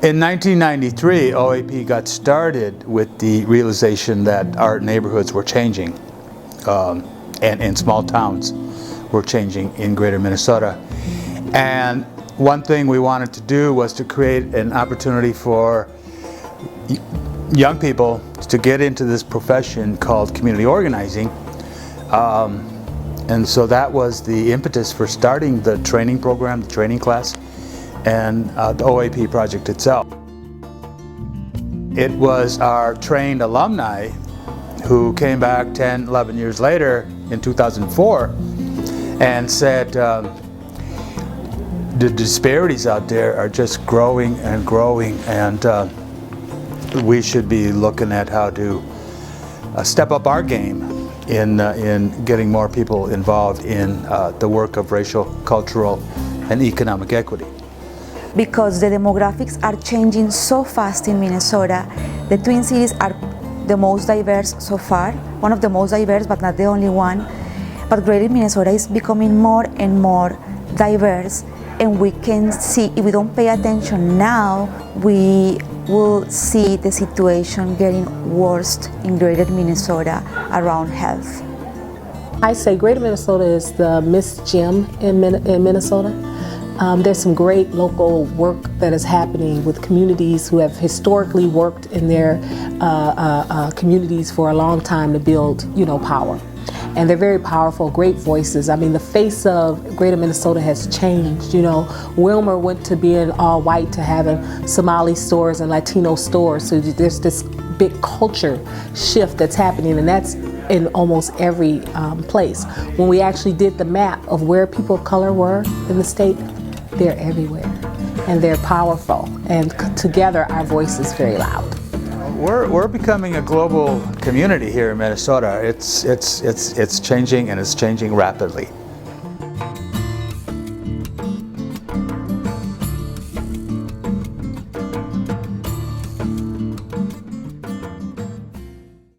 In 1993, OAP got started with the realization that our neighborhoods were changing, and small towns were changing in greater Minnesota. And one thing we wanted to do was to create an opportunity for young people to get into this profession called community organizing. And so that was the impetus for starting the training program, the training class, and the OAP project itself. It was our trained alumni who came back 10, 11 years later in 2004 and said the disparities out there are just growing and growing, and we should be looking at how to step up our game in getting more people involved in the work of racial, cultural, and economic equity. Because the demographics are changing so fast in Minnesota. The Twin Cities are the most diverse so far, one of the most diverse, but not the only one. But greater Minnesota is becoming more and more diverse, and we can see, if we don't pay attention now, we will see the situation getting worse in greater Minnesota around health. I say greater Minnesota is the Miss Gym in Minnesota. There's some great local work that is happening with communities who have historically worked in their communities for a long time to build, power. And they're very powerful, great voices. I mean, the face of greater Minnesota has changed. Wilmer went to being all white to having Somali stores and Latino stores. So there's this big culture shift that's happening, and that's in almost every place. When we actually did the map of where people of color were in the state, they're everywhere, and they're powerful, and together our voice is very loud. We're becoming a global community here in Minnesota. It's changing, and it's changing rapidly.